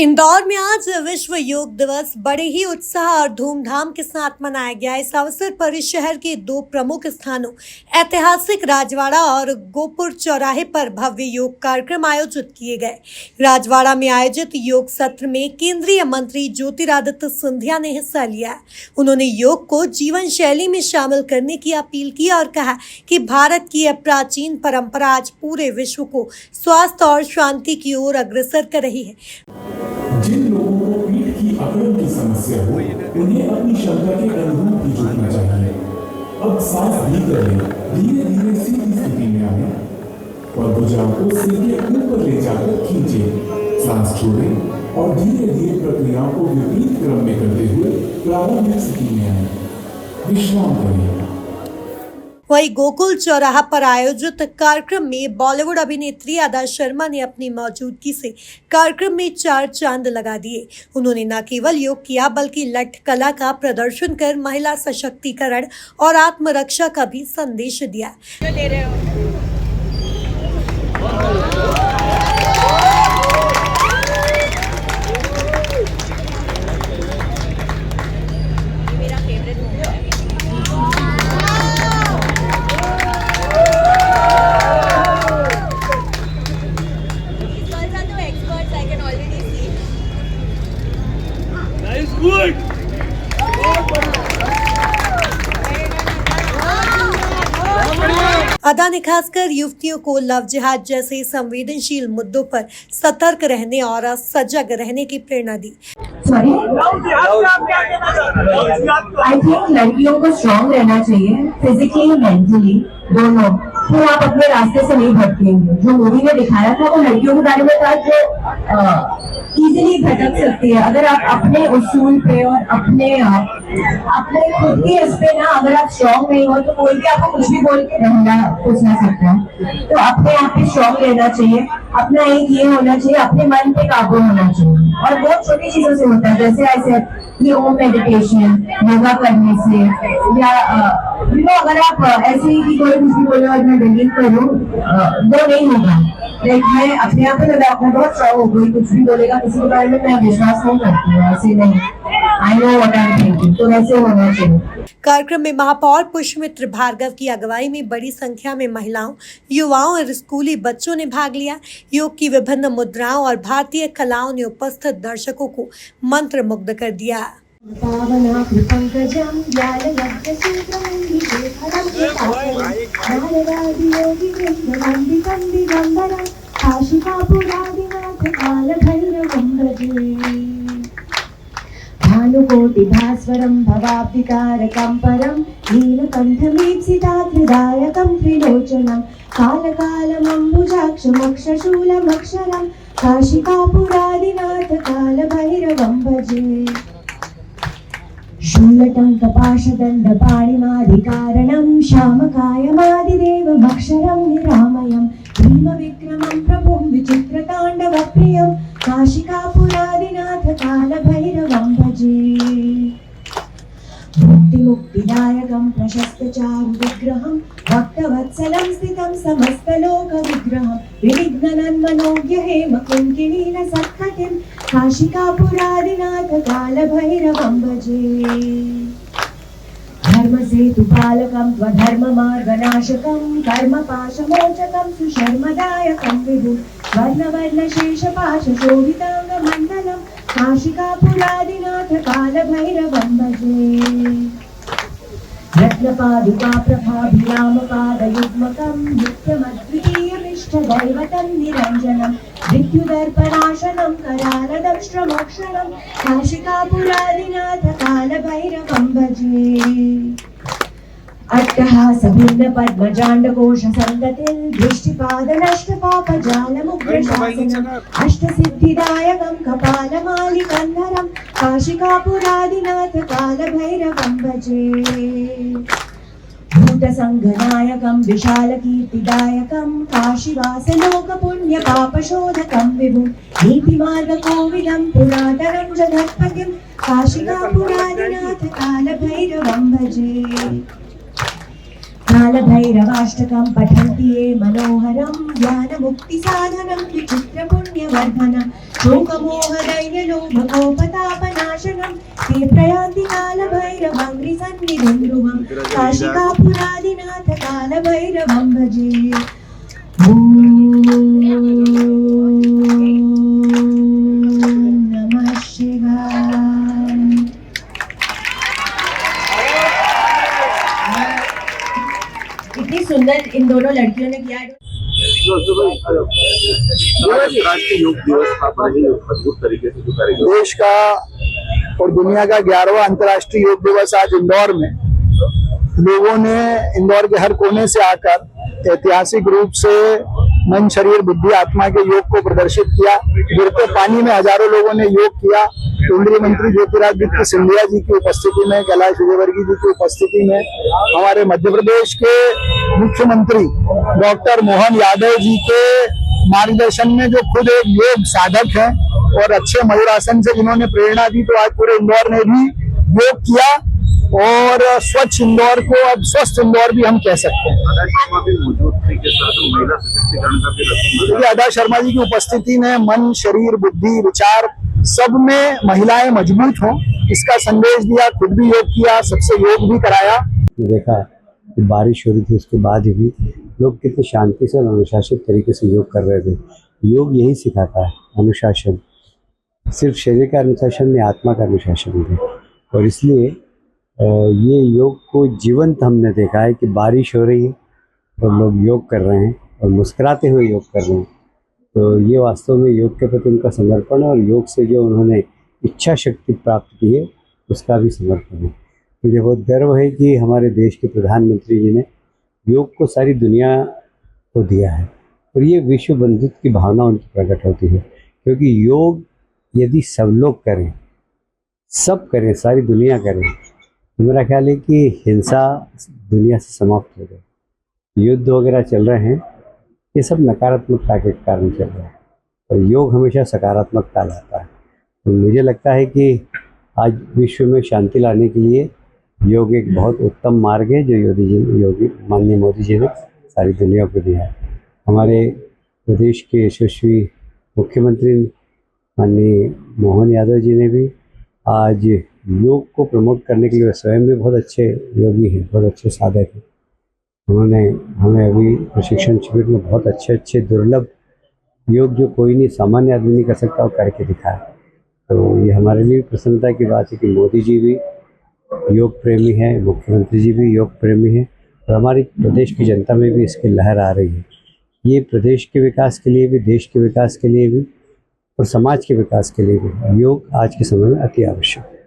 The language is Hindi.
इंदौर में आज विश्व योग दिवस बड़े ही उत्साह और धूमधाम के साथ मनाया गया। इस अवसर पर शहर के दो प्रमुख स्थानों ऐतिहासिक राजवाड़ा और गोपुर चौराहे पर भव्य योग कार्यक्रम आयोजित किए गए। राजवाड़ा में आयोजित योग सत्र में केंद्रीय मंत्री ज्योतिरादित्य सिंधिया ने हिस्सा लिया। उन्होंने योग को जीवन शैली में शामिल करने की अपील की और कहा कि भारत की यह प्राचीन परंपरा आज पूरे विश्व को स्वास्थ्य और शांति की ओर अग्रसर कर रही है। जिन लोगों को पीठ की अकड़ की समस्या हो, उन्हें अपनी क्षमता के अनुरूप ही झुकना चाहिए। अब सांस भीतर लें, धीरे धीरे सीधी स्थिति में आए और भुजाओं को सिर के ऊपर ले जाकर खींचें। सांस छोड़ें और धीरे धीरे प्रक्रियाओं को विपरीत क्रम में करते हुए प्रारंभिक स्थिति में आए। विश्राम करें। वहीं गोकुल चौराहा पर आयोजित कार्यक्रम में बॉलीवुड अभिनेत्री अदा शर्मा ने अपनी मौजूदगी से कार्यक्रम में 4 चांद लगा दिए। उन्होंने न केवल योग किया बल्कि लठ कला का प्रदर्शन कर महिला सशक्तिकरण और आत्मरक्षा का भी संदेश दिया। Good. अदा ने खासकर युवतियों को लव जिहाद जैसे संवेदनशील मुद्दों पर सतर्क रहने और सजग रहने की प्रेरणा दी। आई थिंक लड़कियों को स्ट्रॉन्ग रहना चाहिए, फिजिकली मेंटली दोनों। तो आप अपने रास्ते से नहीं भटकेंगे। जो मूवी में दिखाया था वो लड़कियों के बारे में था जो इजीली भटक सकती है। अगर आप अपने उसूल पे और अपने खुद के इस पे ना अगर आप स्ट्रॉन्ग नहीं हो तो कोई भी आपको कुछ भी बोल के रहना कुछ ना सकता है। तो अपने आप पे स्ट्रॉन्ग रहना चाहिए। अपना एक ये होना चाहिए, अपने मन पे काबू होना चाहिए। और बहुत छोटी चीजों से होता है, जैसे ऐसे ये ओम मेडिटेशन योगा करने से या अगर आप ऐसे ही कि कोई कुछ भी बोले और मैं डिलीट करूँ वो नहीं होगा। लाइक मैं अपने आप पे बहुत स्ट्रॉन्ग हो गई, कुछ भी बोलेगा किसी के बारे में मैं विश्वास नहीं करती हूँ, ऐसे नहीं। I know what I am thinking, तो वैसे होना चाहिए। कार्यक्रम में महापौर पुष्पमित्र भार्गव की अगुवाई में बड़ी संख्या में महिलाओं, युवाओं और स्कूली बच्चों ने भाग लिया। योग की विभिन्न मुद्राओं और भारतीय कलाओं ने उपस्थित दर्शकों को मंत्रमुग्ध कर दिया। भानुकोटिभास्वरं भवाब्धिकारकं परं नीलकण्ठमीप्सितात्रिदायकं त्रिलोचनं कालकालमम्बुजाक्षमक्षशूलमक्षरं काशिकापुरादिनाथ कालभैरवं भजे। शूलटङ्कपाशदण्डपाणिमाधिकारणं श्यामकायमादिदेवमक्षरं निरामयं भीमविक्रमं प्रभुं विचित्रताण्डवप्रियं काशिकापुरादिनाथ कालभैरवं भजे। मुक्तिदायकं प्रशस्तचारुविग्रहं भक्तवत्सलं स्थितं समस्तलोकविग्रहं विविघ्ननन्मनोज्ञ हेमकुङ्किणीलसत्कटिं काशिकापुरादिनाथ कालभैरवं भजे। धर्मसेतुपालकं त्वधर्ममार्गनाशकं कर्मपाशमोचकं सुशर्मदायकं विभुं वर्णवर्णशेषपाशशोभिताङ्गमण्डलं काशिकापुरादिनाथ कालभैरवं भजे। रत्नपादुका प्रभाभिरामपादयुग्मकं नित्यमद्वितीयमिष्टदैवतं निरञ्जनं मृत्युदर्पणाशनं करालदंष्ट्रमोक्षणं काशिकापुरादिनाथ कालभैरवं भजे। अट्टहासभिन्नपद्मजाण्डकोशसन्ततिं दृष्टिपादनष्टपापजालमुग्रशासनम् अष्टसिद्धिदायकं कपालमालिकन्धरं काशिकापुरादिनाथ कालभैरवं भजे। भूतसङ्घनायकं विशालकीर्तिदायकं काशीवासलोकपुण्यपापशोधकं विभुं नीतिमार्गकोविदं पुरातनं जगत्पतिं काशिकापुरादिनाथ कालभैरवं भजे। कालभैरवाष्टकं पठन्ति ये मनोहरं ज्ञानमुक्तिसाधनं विचित्रपुण्यवर्धनं शोकमोहदैर्यलोभकोपतापनाशनं ते प्रयान्ति कालभैरवं त्रिसन्निधिं ध्रुवं काशिकापुरादिनाथ कालभैरवं भजे। ॐ नमः शिवाय। इतनी सुंदर इन दोनों लड़कियों ने किया। राष्ट्रीय योग दिवस का बड़े ही अद्भुत तरीके से जो कार्यक्रम देश का और दुनिया का 11वां अंतर्राष्ट्रीय योग दिवस आज इंदौर में लोगों ने इंदौर के हर कोने से आकर ऐतिहासिक रूप से मन शरीर बुद्धि आत्मा के योग को प्रदर्शित किया। गिरते पानी में हजारों लोगों ने योग किया। केंद्रीय मंत्री ज्योतिरादित्य सिंधिया जी की उपस्थिति में, कैलाश विजयवर्गीय जी की उपस्थिति में, हमारे मध्य प्रदेश के मुख्यमंत्री डॉक्टर मोहन यादव जी के मार्गदर्शन में, जो खुद एक योग साधक हैं और अच्छे मयूरासन से जिन्होंने प्रेरणा दी, तो आज पूरे इंदौर ने भी योग किया और स्वच्छ इंदौर को अब स्वस्थ इंदौर भी हम कह सकते हैं। देखिए, अदा शर्मा जी की उपस्थिति में मन शरीर बुद्धि विचार सब में महिलाएं मजबूत हों, इसका संदेश दिया। खुद भी योग किया, सबसे योग भी कराया। देखा कि बारिश हो रही थी, उसके बाद भी लोग कितनी शांति से और अनुशासित तरीके से योग कर रहे थे। योग यही सिखाता है, अनुशासन। सिर्फ शरीर का अनुशासन नहीं, आत्मा का अनुशासन भी। और इसलिए ये योग को जीवंत हमने देखा है कि बारिश हो रही है और लोग योग कर रहे हैं और मुस्कुराते हुए योग कर रहे हैं। तो ये वास्तव में योग के प्रति उनका समर्पण है और योग से जो उन्होंने इच्छा शक्ति प्राप्त की है उसका भी समर्पण है। मुझे बहुत गर्व है कि हमारे देश के प्रधानमंत्री जी ने योग को सारी दुनिया को दिया है और ये विश्व बंधुत्व की भावना उनकी प्रकट होती है, क्योंकि योग यदि सब लोग करें, सब करें, सारी दुनिया करें, तो मेरा ख्याल है कि हिंसा दुनिया से समाप्त हो जाए। युद्ध वगैरह चल रहे हैं, ये सब नकारात्मकता के कारण चल रहा है और योग हमेशा सकारात्मकता लाता है। तो मुझे लगता है कि आज विश्व में शांति लाने के लिए योग एक बहुत उत्तम मार्ग है, जो योगी माननीय मोदी जी ने सारी दुनिया को दिया है। हमारे प्रदेश के यशस्वी मुख्यमंत्री माननीय मोहन यादव जी ने भी आज योग को प्रमोट करने के लिए, स्वयं भी बहुत अच्छे योगी हैं, बहुत अच्छे साधक हैं। उन्होंने हमें अभी प्रशिक्षण शिविर में बहुत अच्छे दुर्लभ योग, जो कोई नहीं, सामान्य आदमी नहीं कर सकता, वो करके दिखाया। तो ये हमारे लिए प्रसन्नता की बात है कि मोदी जी भी योग प्रेमी हैं, मुख्यमंत्री जी भी योग प्रेमी हैं और हमारे प्रदेश की जनता में भी इसकी लहर आ रही है। ये प्रदेश के विकास के लिए भी, देश के विकास के लिए भी और समाज के विकास के लिए भी योग आज के समय में अति आवश्यक है।